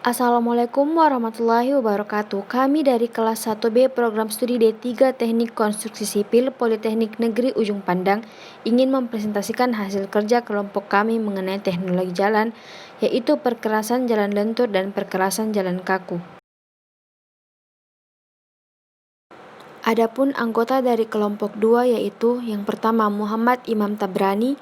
Assalamualaikum warahmatullahi wabarakatuh. Kami dari kelas 1B program studi D3 Teknik Konstruksi Sipil Politeknik Negeri Ujung Pandang ingin mempresentasikan hasil kerja kelompok kami mengenai teknologi jalan, yaitu perkerasan jalan lentur dan perkerasan jalan kaku. Adapun anggota dari kelompok 2 yaitu yang pertama Muhammad Imam Tabrani,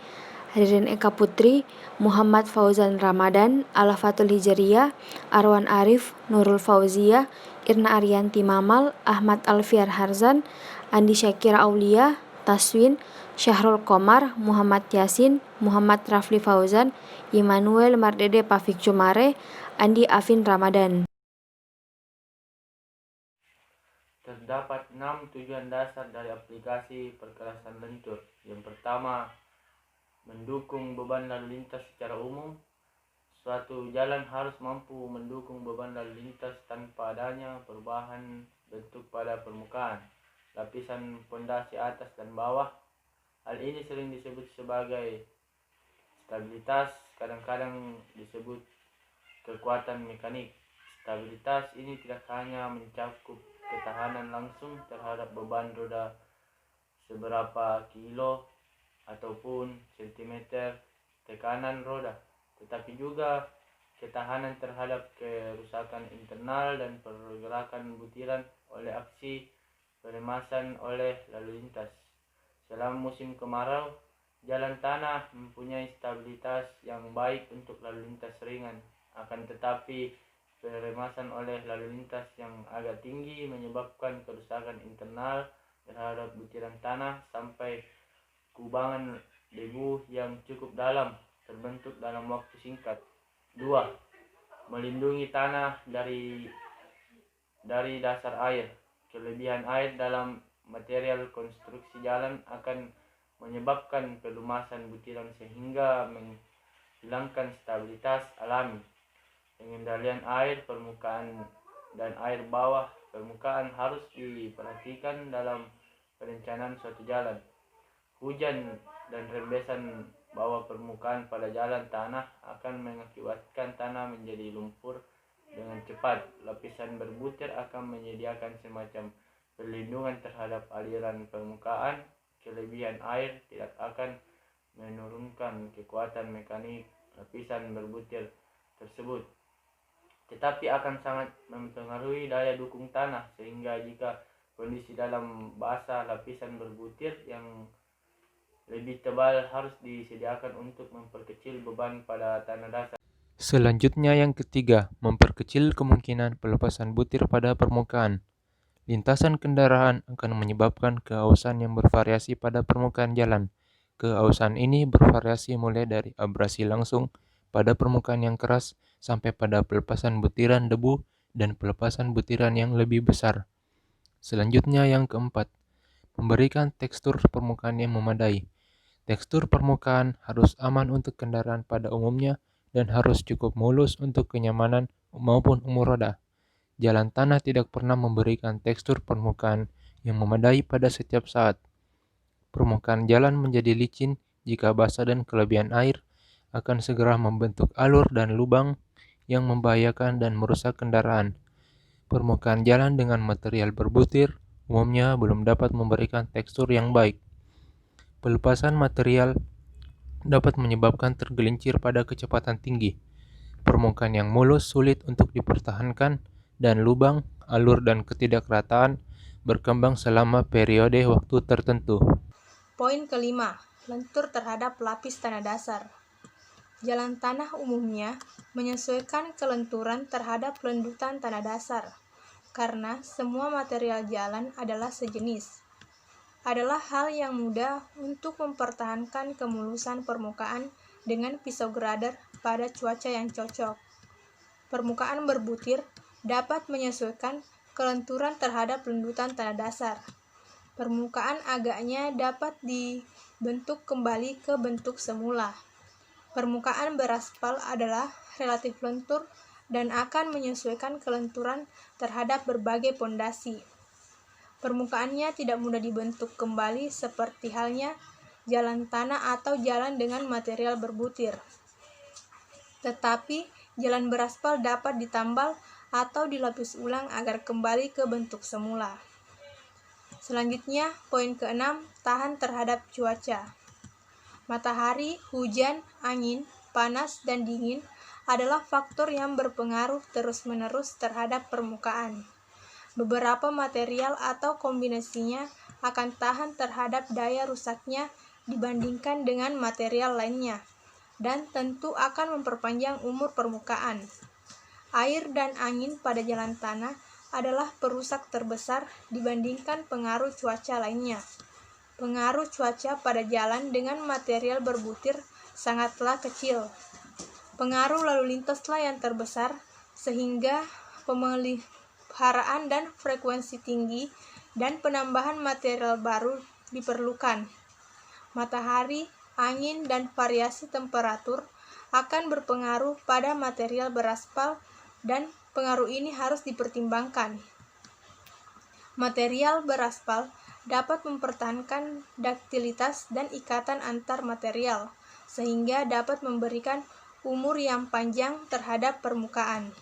Ririn Eka Putri, Muhammad Fauzan Ramadan, Alafatul Hijaria, Arwan Arif, Nurul Fauzia, Irna Arianti Mamal, Ahmad Alfiar Harzan, Andi Syakira Aulia, Taswin, Syahrul Komar, Muhammad Yasin, Muhammad Rafli Fauzan, Immanuel Mardede Pafik Cumare, Andi Afin Ramadan. Terdapat 6 tujuan dasar dari aplikasi perkerasan lentur. Yang pertama, mendukung beban lalu lintas secara umum. Suatu jalan harus mampu mendukung beban lalu lintas tanpa adanya perubahan bentuk pada permukaan, lapisan pondasi atas dan bawah. Hal ini sering disebut sebagai stabilitas, kadang-kadang disebut kekuatan mekanik. Stabilitas ini tidak hanya mencakup ketahanan langsung terhadap beban roda seberapa kilo ataupun sentimeter tekanan roda, tetapi juga ketahanan terhadap kerusakan internal dan pergerakan butiran oleh aksi peremasan oleh lalu lintas. Selama musim kemarau, jalan tanah mempunyai stabilitas yang baik untuk lalu lintas ringan, akan tetapi peremasan oleh lalu lintas yang agak tinggi menyebabkan kerusakan internal terhadap butiran tanah sampai kubangan debu yang cukup dalam terbentuk dalam waktu singkat. 2. Melindungi tanah dari dasar air. Kelebihan air dalam material konstruksi jalan akan menyebabkan pelumasan butiran sehingga menghilangkan stabilitas alami. Pengendalian air permukaan dan air bawah permukaan harus diperhatikan dalam perencanaan suatu jalan. Hujan dan rembesan bawah permukaan pada jalan tanah akan mengakibatkan tanah menjadi lumpur dengan cepat. Lapisan berbutir akan menyediakan semacam perlindungan terhadap aliran permukaan. Kelebihan air tidak akan menurunkan kekuatan mekanik lapisan berbutir tersebut, tetapi akan sangat mempengaruhi daya dukung tanah, sehingga jika kondisi dalam basah, lapisan berbutir yang lebih tebal harus disediakan untuk memperkecil beban pada tanah dasar. Selanjutnya yang ketiga, memperkecil kemungkinan pelepasan butir pada permukaan. Lintasan kendaraan akan menyebabkan keausan yang bervariasi pada permukaan jalan. Keausan ini bervariasi mulai dari abrasi langsung pada permukaan yang keras sampai pada pelepasan butiran debu dan pelepasan butiran yang lebih besar. Selanjutnya yang keempat, memberikan tekstur permukaan yang memadai. Tekstur permukaan harus aman untuk kendaraan pada umumnya dan harus cukup mulus untuk kenyamanan maupun umur roda. Jalan tanah tidak pernah memberikan tekstur permukaan yang memadai pada setiap saat. Permukaan jalan menjadi licin jika basah dan kelebihan air akan segera membentuk alur dan lubang yang membahayakan dan merusak kendaraan. Permukaan jalan dengan material berbutir umumnya belum dapat memberikan tekstur yang baik. Pelepasan material dapat menyebabkan tergelincir pada kecepatan tinggi. Permukaan yang mulus sulit untuk dipertahankan dan lubang, alur dan ketidakrataan berkembang selama periode waktu tertentu. Poin kelima, lentur terhadap lapis tanah dasar. Jalan tanah umumnya menyesuaikan kelenturan terhadap lendutan tanah dasar, karena semua material jalan adalah sejenis. Adalah hal yang mudah untuk mempertahankan kemulusan permukaan dengan pisau grader pada cuaca yang cocok. Permukaan berbutir dapat menyesuaikan kelenturan terhadap lendutan tanah dasar. Permukaan agaknya dapat dibentuk kembali ke bentuk semula. Permukaan beraspal adalah relatif lentur dan akan menyesuaikan kelenturan terhadap berbagai pondasi. Permukaannya tidak mudah dibentuk kembali seperti halnya jalan tanah atau jalan dengan material berbutir. Tetapi jalan beraspal dapat ditambal atau dilapis ulang agar kembali ke bentuk semula. Selanjutnya, poin ke-6, tahan terhadap cuaca. Matahari, hujan, angin, panas, dan dingin adalah faktor yang berpengaruh terus-menerus terhadap permukaan. Beberapa material atau kombinasinya akan tahan terhadap daya rusaknya dibandingkan dengan material lainnya, dan tentu akan memperpanjang umur permukaan. Air dan angin pada jalan tanah adalah perusak terbesar dibandingkan pengaruh cuaca lainnya. Pengaruh cuaca pada jalan dengan material berbutir sangatlah kecil. Pengaruh lalu lintaslah yang terbesar, sehingga pemeliharaan dan frekuensi tinggi dan penambahan material baru diperlukan. Matahari, angin, dan variasi temperatur akan berpengaruh pada material beraspal, dan pengaruh ini harus dipertimbangkan. Material beraspal dapat mempertahankan daktilitas dan ikatan antar material, sehingga dapat memberikan umur yang panjang terhadap permukaan.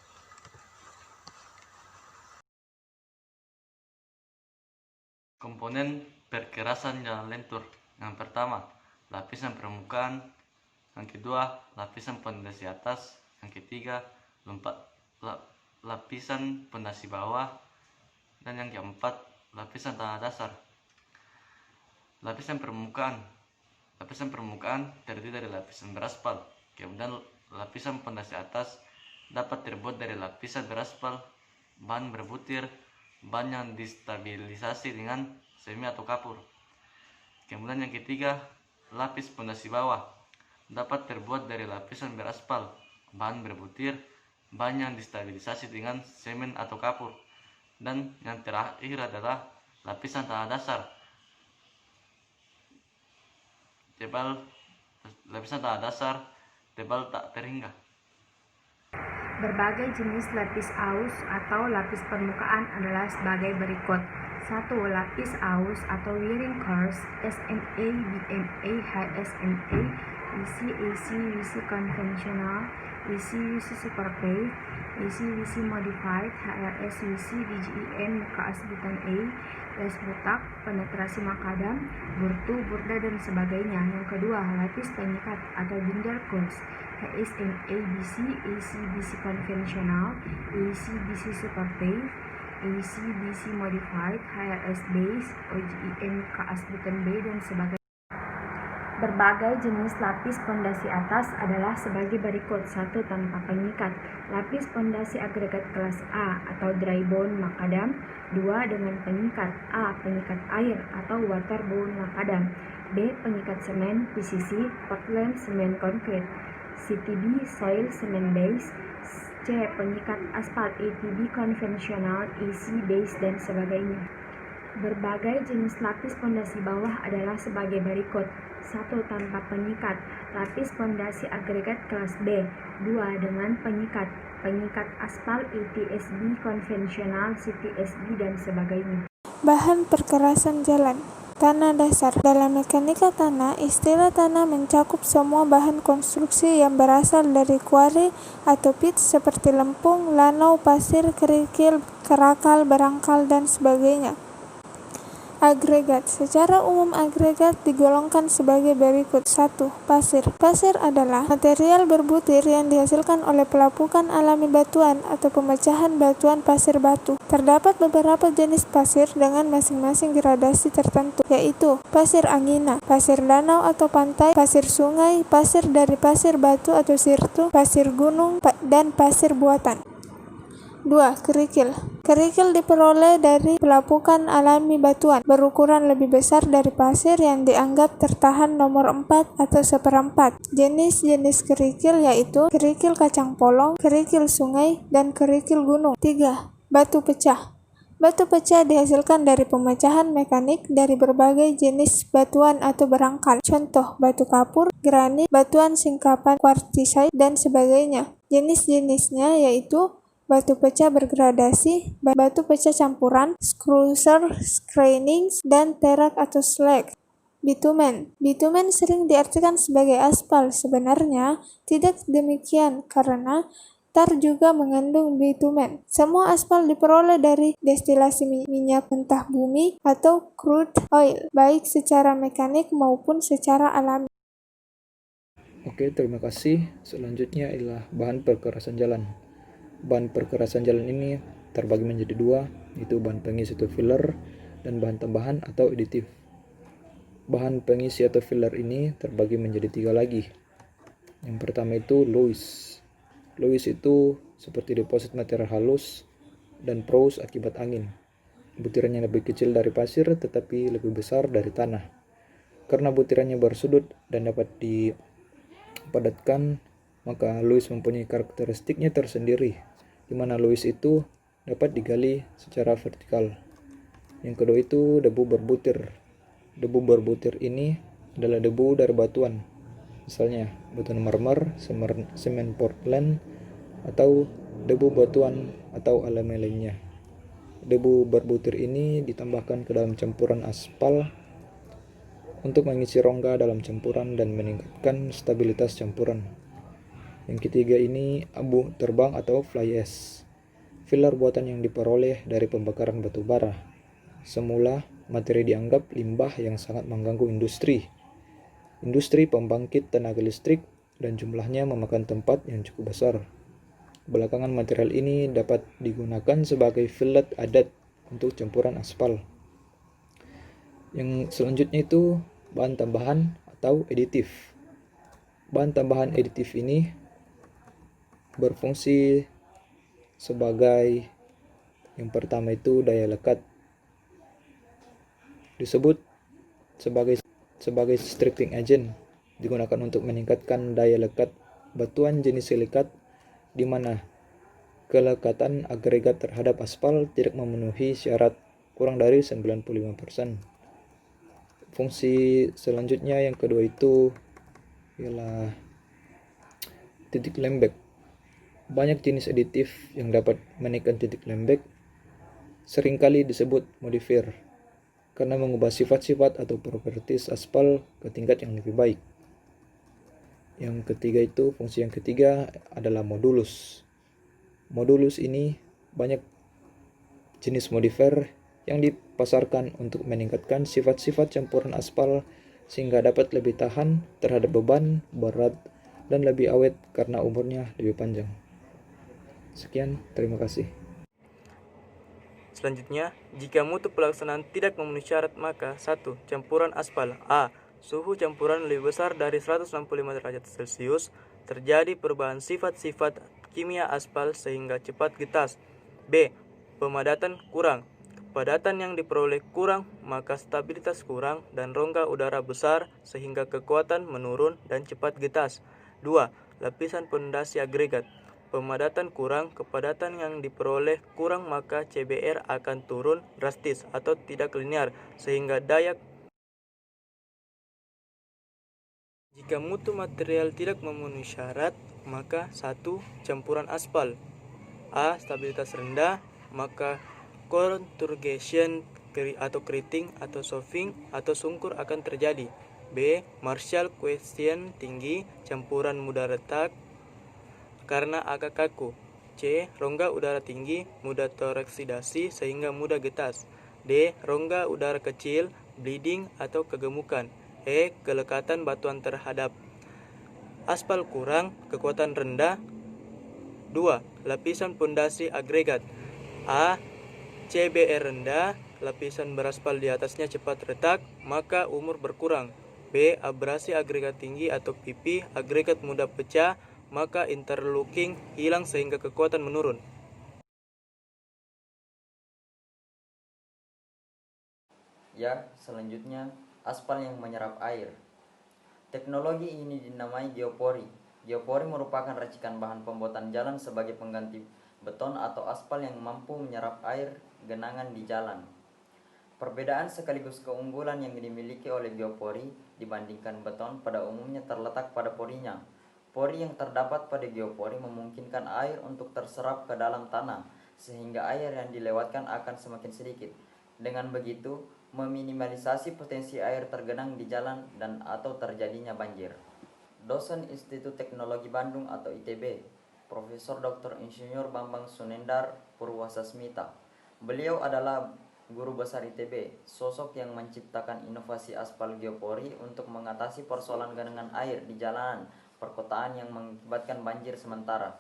Komponen perkerasan jalan lentur. Yang pertama, lapisan permukaan. Yang kedua, lapisan pondasi atas. Yang ketiga, lapisan pondasi bawah. Dan yang keempat, lapisan tanah dasar. Lapisan permukaan. Lapisan permukaan terdiri dari lapisan beraspal. Kemudian lapisan pondasi atas dapat terbuat dari lapisan beraspal, bahan berbutir, bahan yang distabilisasi dengan semi atau kapur. Kemudian yang ketiga, lapis pondasi bawah dapat terbuat dari lapisan beraspal, bahan berbutir, bahan yang distabilisasi dengan semen atau kapur. Dan yang terakhir adalah lapisan tanah dasar. Lapisan tanah dasar tebal tak terhingga. Berbagai jenis lapis aus atau lapis permukaan adalah sebagai berikut. 1. Lapis aus atau wearing course SMA, BMA, HSMA, EC, WC konvensional, EC, WC super pave, EC, WC modified, HRS, WC, BGEN, muka asbitan A, les butak, penetrasi makadam, burtu, burda, dan sebagainya. Yang kedua, lapis penyikat atau binder course HSMA, BC, AC, BC konvensional, AC, BC super pave, AC, BC modified, HRS base, OGEN, muka asbitan B, dan sebagainya. Berbagai jenis lapis pondasi atas adalah sebagai berikut. 1. Tanpa penyikat, lapis pondasi agregat kelas A atau dry bone makadam. 2. Dengan penyikat. A. Penyikat air atau waterborne makadam. B. Penyikat semen PCC, Portland semen konkrit, CTB soil semen base. C. Penyikat aspal ATB konvensional, AC base, dan sebagainya. Berbagai jenis lapis pondasi bawah adalah sebagai berikut. 1. Tanpa penyikat, lapis pondasi agregat kelas B. 2. Dengan penyikat, penyikat aspal ATSB konvensional, CTSB, dan sebagainya. Bahan perkerasan jalan. Tanah dasar. Dalam mekanika tanah, istilah tanah mencakup semua bahan konstruksi yang berasal dari kuari atau pit seperti lempung, lanau, pasir, kerikil, kerakal, berangkal, dan sebagainya. Agregat. Secara umum agregat digolongkan sebagai berikut. 1. Pasir. Pasir adalah material berbutir yang dihasilkan oleh pelapukan alami batuan atau pemecahan batuan pasir batu. Terdapat beberapa jenis pasir dengan masing-masing gradasi tertentu, yaitu pasir angina, pasir danau atau pantai, pasir sungai, pasir dari pasir batu atau sirtu, pasir gunung, dan pasir buatan. 2. Kerikil. Kerikil diperoleh dari pelapukan alami batuan berukuran lebih besar dari pasir yang dianggap tertahan nomor 4 atau seperempat. Jenis-jenis kerikil yaitu kerikil kacang polong, kerikil sungai, dan kerikil gunung. 3. Batu pecah. Batu pecah dihasilkan dari pemecahan mekanik dari berbagai jenis batuan atau berangkal. Contoh, batu kapur, granit, batuan singkapan quartzite, dan sebagainya. Jenis-jenisnya yaitu batu pecah bergradasi, batu pecah campuran, scrucer, screenings, dan terak atau slag. Bitumen. Bitumen sering diartikan sebagai aspal. Sebenarnya tidak demikian karena Tar juga mengandung bitumen. Semua aspal diperoleh dari destilasi minyak mentah bumi atau crude oil, baik secara mekanik maupun secara alami. Oke, terima kasih. Selanjutnya adalah bahan perkerasan jalan. Bahan perkerasan jalan ini terbagi menjadi dua, yaitu bahan pengisi atau filler dan bahan tambahan atau aditif. Bahan pengisi atau filler ini terbagi menjadi tiga lagi. Yang pertama itu Lewis. Lewis itu seperti deposit material halus dan porous akibat angin. Butirannya lebih kecil dari pasir tetapi lebih besar dari tanah. Karena butirannya bersudut dan dapat dipadatkan, maka Lewis mempunyai karakteristiknya tersendiri, di mana Lewis itu dapat digali secara vertikal. Yang kedua itu debu berbutir. Debu berbutir ini adalah debu dari batuan, misalnya batuan marmer, semen Portland, atau debu batuan atau alami lainnya. Debu berbutir ini ditambahkan ke dalam campuran aspal untuk mengisi rongga dalam campuran dan meningkatkan stabilitas campuran. Yang ketiga ini abu terbang atau fly ash. Filler buatan yang diperoleh dari pembakaran batu bara. Semula, materi dianggap limbah yang sangat mengganggu industri pembangkit tenaga listrik dan jumlahnya memakan tempat yang cukup besar. Belakangan material ini dapat digunakan sebagai fillet adat untuk campuran aspal. Yang selanjutnya itu bahan tambahan atau aditif. Bahan tambahan aditif ini berfungsi sebagai yang pertama itu daya lekat. Disebut sebagai stripping agent, digunakan untuk meningkatkan daya lekat batuan jenis silikat, di mana kelekatan agregat terhadap aspal tidak memenuhi syarat kurang dari 95%. Fungsi selanjutnya yang kedua itu ialah titik lembek. Banyak jenis aditif yang dapat menaikkan titik lembek seringkali disebut modifier, karena mengubah sifat-sifat atau properties aspal ke tingkat yang lebih baik. Yang ketiga itu, fungsi yang ketiga adalah modulus. Modulus ini banyak jenis modifier yang dipasarkan untuk meningkatkan sifat-sifat campuran aspal sehingga dapat lebih tahan terhadap beban, berat, dan lebih awet karena umurnya lebih panjang. Sekian, terima kasih. Selanjutnya, jika mutu pelaksanaan tidak memenuhi syarat, maka 1. Campuran aspal. A. Suhu campuran lebih besar dari 165 derajat Celcius. Terjadi perubahan sifat-sifat kimia aspal sehingga cepat getas. B. Pemadatan kurang. Kepadatan yang diperoleh kurang, maka stabilitas kurang dan rongga udara besar sehingga kekuatan menurun dan cepat getas. 2. Lapisan pondasi agregat. Pemadatan kurang, kepadatan yang diperoleh kurang, maka CBR akan turun drastis atau tidak linear sehingga daya. Jika mutu material tidak memenuhi syarat, maka 1. Campuran aspal. A. Stabilitas rendah, maka conturgation atau keriting atau sofing atau sungkur akan terjadi. B. Marshall coefficient tinggi, campuran mudah retak karena agak kaku. C. Rongga udara tinggi, mudah teroksidasi sehingga mudah getas. D. Rongga udara kecil, bleeding atau kegemukan. E. Kelekatan batuan terhadap aspal kurang, kekuatan rendah. 2. Lapisan pondasi agregat. A. CBR rendah, lapisan beraspal di atasnya cepat retak, maka umur berkurang. B. Abrasi agregat tinggi atau PP, agregat mudah pecah, maka interlocking hilang sehingga kekuatan menurun. Ya, selanjutnya aspal yang menyerap air. Teknologi ini dinamai geopori. Geopori merupakan racikan bahan pembuatan jalan sebagai pengganti beton atau aspal yang mampu menyerap air genangan di jalan. Perbedaan sekaligus keunggulan yang dimiliki oleh geopori dibandingkan beton pada umumnya terletak pada porinya. Pori yang terdapat pada geopori memungkinkan air untuk terserap ke dalam tanah, sehingga air yang dilewatkan akan semakin sedikit. Dengan begitu, meminimalisasi potensi air tergenang di jalan dan atau terjadinya banjir. Dosen Institut Teknologi Bandung atau ITB, Profesor Dr. Insinyur Bambang Sunendar Purwasasmita. Beliau adalah guru besar ITB, sosok yang menciptakan inovasi aspal geopori untuk mengatasi persoalan genangan air di jalanan perkotaan yang mengakibatkan banjir sementara.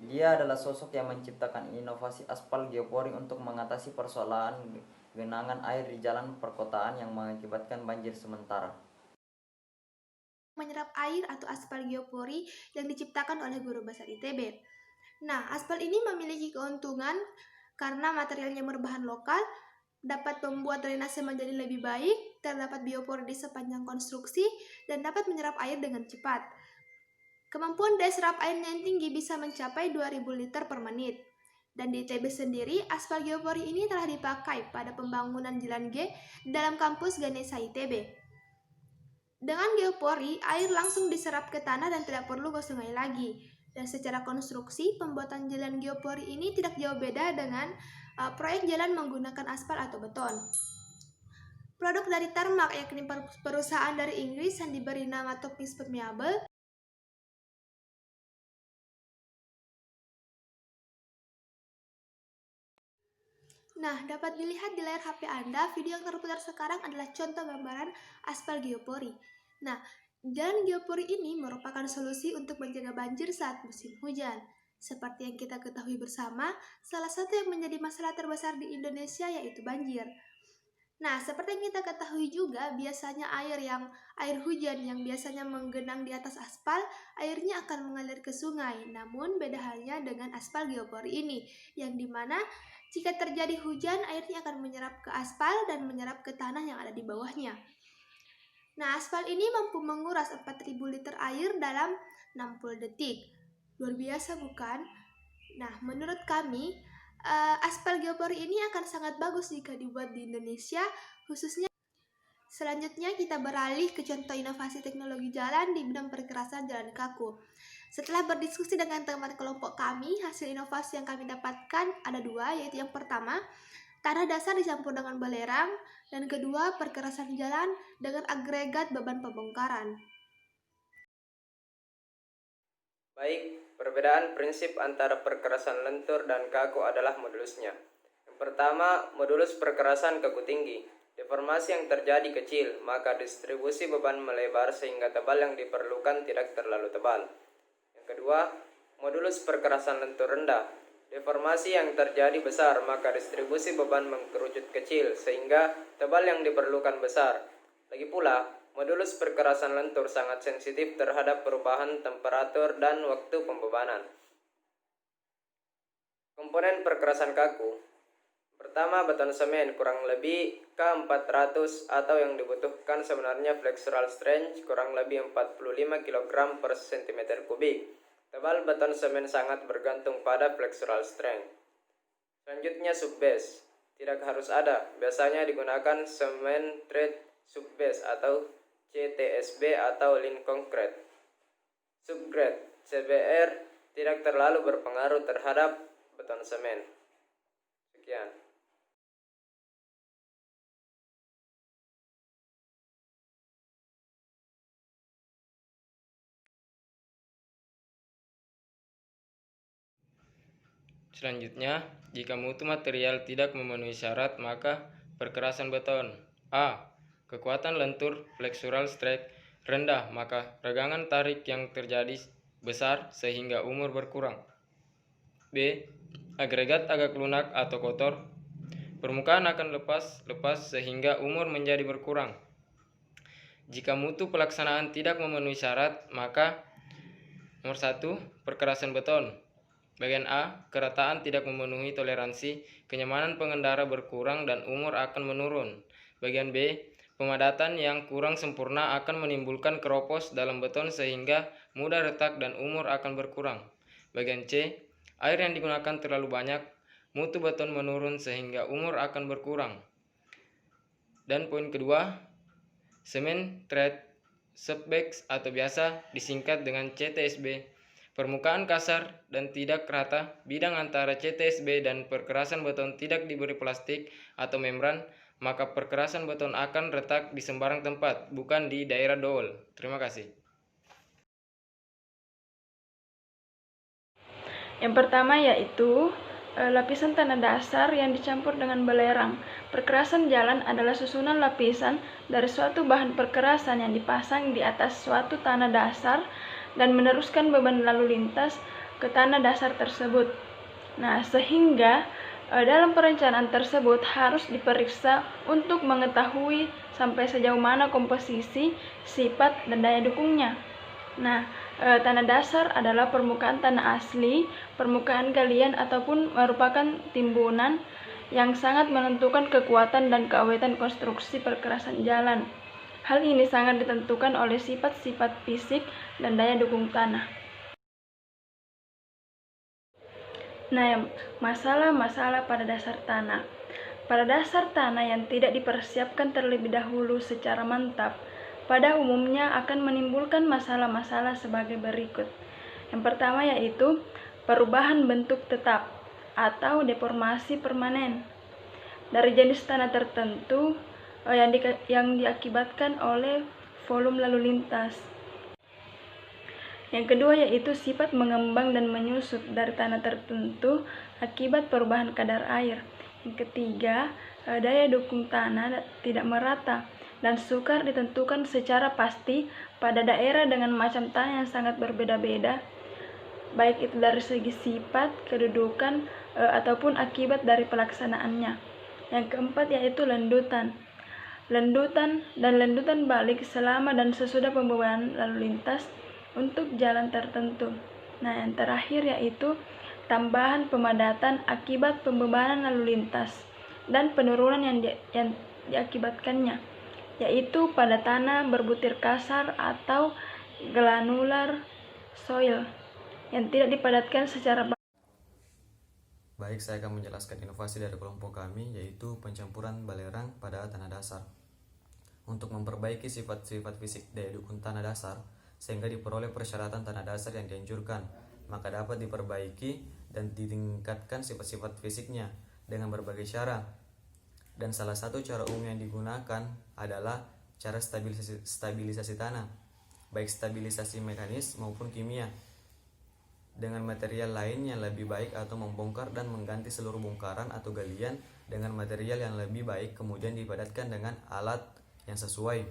Dia adalah sosok yang menciptakan inovasi aspal geopori untuk mengatasi persoalan genangan air di jalan perkotaan yang mengakibatkan banjir sementara. Menyerap air atau aspal geopori yang diciptakan oleh guru besar ITB. Nah, aspal ini memiliki keuntungan karena materialnya berbahan lokal, dapat membuat drainase menjadi lebih baik, terdapat biopori di sepanjang konstruksi, dan dapat menyerap air dengan cepat. Kemampuan daya serap airnya yang tinggi bisa mencapai 2000 liter per menit. Dan di ITB sendiri, aspal geopori ini telah dipakai pada pembangunan Jalan G dalam kampus Ganesha ITB. Dengan geopori, air langsung diserap ke tanah dan tidak perlu ke sungai lagi. Dan secara konstruksi, pembuatan jalan geopori ini tidak jauh beda dengan proyek jalan menggunakan aspal atau beton. Produk dari Tarmac, yakni perusahaan dari Inggris yang diberi nama Topis Permeable, Nah, dapat dilihat di layar HP Anda, video yang terputar sekarang adalah contoh gambaran aspal geopori. Nah, jalan geopori ini merupakan solusi untuk mencegah banjir saat musim hujan. Seperti yang kita ketahui bersama, salah satu yang menjadi masalah terbesar di Indonesia yaitu banjir. Nah, seperti yang kita ketahui juga, biasanya air hujan yang biasanya menggenang di atas aspal, airnya akan mengalir ke sungai. Namun, beda halnya dengan aspal geopori ini, yang dimana jika terjadi hujan, airnya akan menyerap ke aspal dan menyerap ke tanah yang ada di bawahnya. Nah, aspal ini mampu menguras 4000 liter air dalam 60 detik. Luar biasa bukan? Nah, menurut kami, aspal geopori ini akan sangat bagus jika dibuat di Indonesia, khususnya. Selanjutnya kita beralih ke contoh inovasi teknologi jalan di bidang perkerasan jalan kaku. Setelah berdiskusi dengan teman kelompok kami, hasil inovasi yang kami dapatkan ada dua, yaitu yang pertama, tanah dasar dicampur dengan belerang, dan kedua, perkerasan jalan dengan agregat beban pembongkaran. Baik, perbedaan prinsip antara perkerasan lentur dan kaku adalah modulusnya. Yang pertama, modulus perkerasan kaku tinggi. Deformasi yang terjadi kecil, maka distribusi beban melebar sehingga tebal yang diperlukan tidak terlalu tebal. Yang kedua, modulus perkerasan lentur rendah. Deformasi yang terjadi besar, maka distribusi beban mengkerucut kecil sehingga tebal yang diperlukan besar. Lagi pula, modulus perkerasan lentur sangat sensitif terhadap perubahan temperatur dan waktu pembebanan. Komponen perkerasan kaku. Pertama, beton semen kurang lebih K400 atau yang dibutuhkan sebenarnya flexural strength kurang lebih 45 kg per cm kubik. Tebal beton semen sangat bergantung pada flexural strength. Selanjutnya subbase. Tidak harus ada, biasanya digunakan semen tread subbase atau CTSB atau lean concrete. Subgrade CBR tidak terlalu berpengaruh terhadap beton semen. Sekian. Selanjutnya, jika mutu material tidak memenuhi syarat, maka perkerasan beton. A. Kekuatan lentur flexural strength rendah, maka regangan tarik yang terjadi besar sehingga umur berkurang. B. Agregat agak lunak atau kotor. Permukaan akan lepas sehingga umur menjadi berkurang. Jika mutu pelaksanaan tidak memenuhi syarat, maka nomor 1. Perkerasan beton. Bagian A, kerataan tidak memenuhi toleransi, kenyamanan pengendara berkurang dan umur akan menurun. Bagian B, pemadatan yang kurang sempurna akan menimbulkan keropos dalam beton sehingga mudah retak dan umur akan berkurang. Bagian C, air yang digunakan terlalu banyak, mutu beton menurun sehingga umur akan berkurang. Dan poin kedua, semen tread subbase atau biasa disingkat dengan CTSB. Permukaan kasar dan tidak rata, bidang antara CTSB dan perkerasan beton tidak diberi plastik atau membran, maka perkerasan beton akan retak di sembarang tempat, bukan di daerah dol. Terima kasih. Yang pertama yaitu lapisan tanah dasar yang dicampur dengan belerang. Perkerasan jalan adalah susunan lapisan dari suatu bahan perkerasan yang dipasang di atas suatu tanah dasar dan meneruskan beban lalu lintas ke tanah dasar tersebut. Nah, sehingga dalam perencanaan tersebut harus diperiksa untuk mengetahui sampai sejauh mana komposisi, sifat, dan daya dukungnya. Nah, tanah dasar adalah permukaan tanah asli, permukaan galian ataupun merupakan timbunan yang sangat menentukan kekuatan dan keawetan konstruksi perkerasan jalan. Hal ini sangat ditentukan oleh sifat-sifat fisik dan daya dukung tanah. Nah, masalah-masalah pada dasar tanah. Pada dasar tanah yang tidak dipersiapkan terlebih dahulu secara mantap, pada umumnya akan menimbulkan masalah-masalah sebagai berikut. Yang pertama yaitu perubahan bentuk tetap atau deformasi permanen dari jenis tanah tertentu yang diakibatkan oleh volume lalu lintas. Yang kedua yaitu sifat mengembang dan menyusut dari tanah tertentu akibat perubahan kadar air. Yang ketiga, daya dukung tanah tidak merata dan sukar ditentukan secara pasti pada daerah dengan macam tanah yang sangat berbeda-beda, baik itu dari segi sifat, kedudukan, ataupun akibat dari pelaksanaannya. Yang keempat yaitu lendutan. Lendutan balik selama dan sesudah pembebanan lalu lintas untuk jalan tertentu. Nah, yang terakhir yaitu tambahan pemadatan akibat pembebanan lalu lintas dan penurunan yang diakibatkannya, yaitu pada tanah berbutir kasar atau granular soil yang tidak dipadatkan secara Baik, saya akan menjelaskan inovasi dari kelompok kami, yaitu pencampuran belerang pada tanah dasar. Untuk memperbaiki sifat-sifat fisik daya dukung tanah dasar, sehingga diperoleh persyaratan tanah dasar yang dianjurkan, maka dapat diperbaiki dan ditingkatkan sifat-sifat fisiknya dengan berbagai cara. Dan salah satu cara umum yang digunakan adalah cara stabilisasi tanah, baik stabilisasi mekanis maupun kimia, dengan material lain yang lebih baik atau membongkar dan mengganti seluruh bongkaran atau galian dengan material yang lebih baik kemudian dipadatkan dengan alat yang sesuai.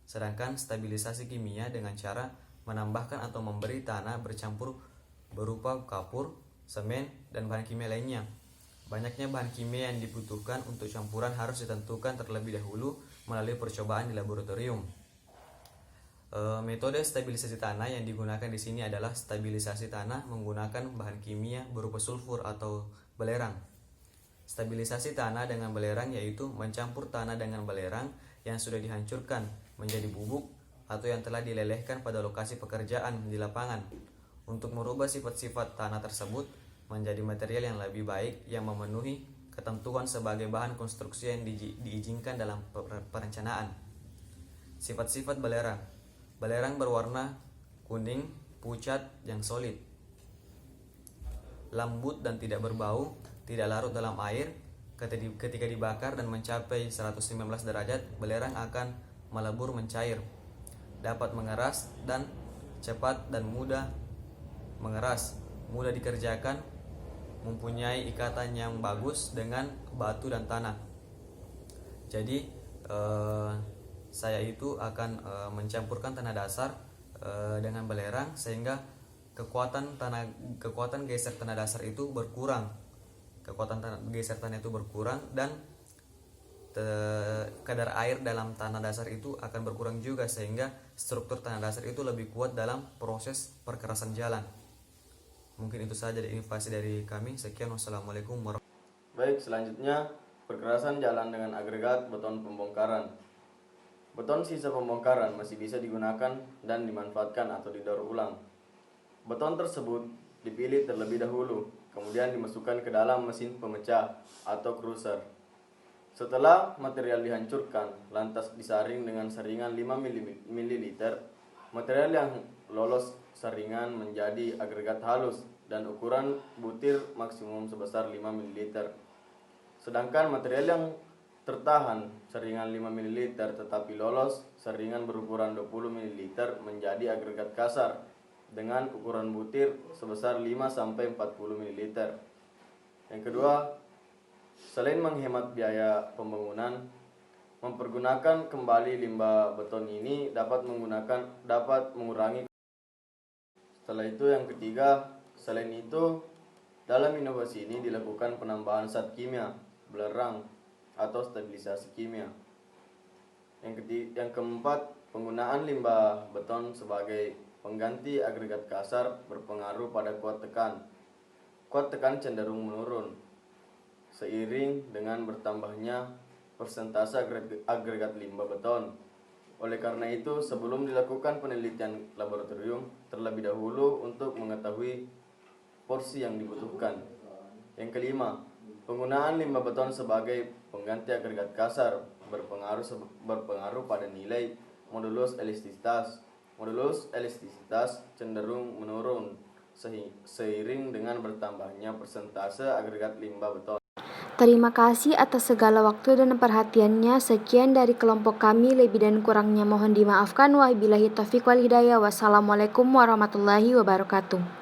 Sedangkan stabilisasi kimia dengan cara menambahkan atau memberi tanah bercampur berupa kapur, semen, dan bahan kimia lainnya. Banyaknya bahan kimia yang dibutuhkan untuk campuran harus ditentukan terlebih dahulu melalui percobaan di laboratorium. Metode stabilisasi tanah yang digunakan di sini adalah stabilisasi tanah menggunakan bahan kimia berupa sulfur atau belerang. Stabilisasi tanah dengan belerang yaitu mencampur tanah dengan belerang yang sudah dihancurkan menjadi bubuk atau yang telah dilelehkan pada lokasi pekerjaan di lapangan untuk merubah sifat-sifat tanah tersebut menjadi material yang lebih baik yang memenuhi ketentuan sebagai bahan konstruksi yang diizinkan dalam perencanaan. Sifat-sifat belerang. Belerang berwarna kuning pucat yang solid, lembut dan tidak berbau, tidak larut dalam air. Ketika dibakar dan mencapai 119 derajat, belerang akan melebur mencair, dapat mengeras dan cepat dan mudah mengeras, mudah dikerjakan, mempunyai ikatan yang bagus dengan batu dan tanah. Jadi saya itu akan mencampurkan tanah dasar dengan belerang sehingga kekuatan geser tanah dasar itu berkurang. Kekuatan geser tanah itu berkurang dan kadar air dalam tanah dasar itu akan berkurang juga sehingga struktur tanah dasar itu lebih kuat dalam proses perkerasan jalan. Mungkin itu saja inovasi dari kami. Sekian, wassalamualaikum warahmatullahi wabarakatuh. Baik, selanjutnya perkerasan jalan dengan agregat beton pembongkaran. Beton sisa pembongkaran masih bisa digunakan dan dimanfaatkan atau didaur ulang. Beton tersebut dipilih terlebih dahulu, kemudian dimasukkan ke dalam mesin pemecah atau cruiser. Setelah material dihancurkan, lantas disaring dengan saringan 5 ml. Material yang lolos saringan menjadi agregat halus dan ukuran butir maksimum sebesar 5 ml. Sedangkan material yang tertahan saringan 5 ml tetapi lolos saringan berukuran 20 ml menjadi agregat kasar dengan ukuran butir sebesar 5-40 ml. Yang kedua, selain menghemat biaya pembangunan, mempergunakan kembali limbah beton ini dapat mengurangi. Setelah itu yang ketiga, selain itu dalam inovasi ini dilakukan penambahan zat kimia, belerang atau stabilisasi kimia. Yang keempat, penggunaan limbah beton sebagai pengganti agregat kasar berpengaruh pada kuat tekan. Kuat tekan cenderung menurun seiring dengan bertambahnya persentase agregat limbah beton. Oleh karena itu, sebelum dilakukan penelitian laboratorium, terlebih dahulu untuk mengetahui porsi yang dibutuhkan. Yang kelima, penggunaan limbah beton sebagai pengganti agregat kasar berpengaruh pada nilai modulus elastisitas. Modulus elastisitas cenderung menurun seiring dengan bertambahnya persentase agregat limbah beton. Terima kasih atas segala waktu dan perhatiannya. Sekian dari kelompok kami, lebih dan kurangnya mohon dimaafkan. Wabillahi taufiq wal hidayah. Wassalamualaikum warahmatullahi wabarakatuh.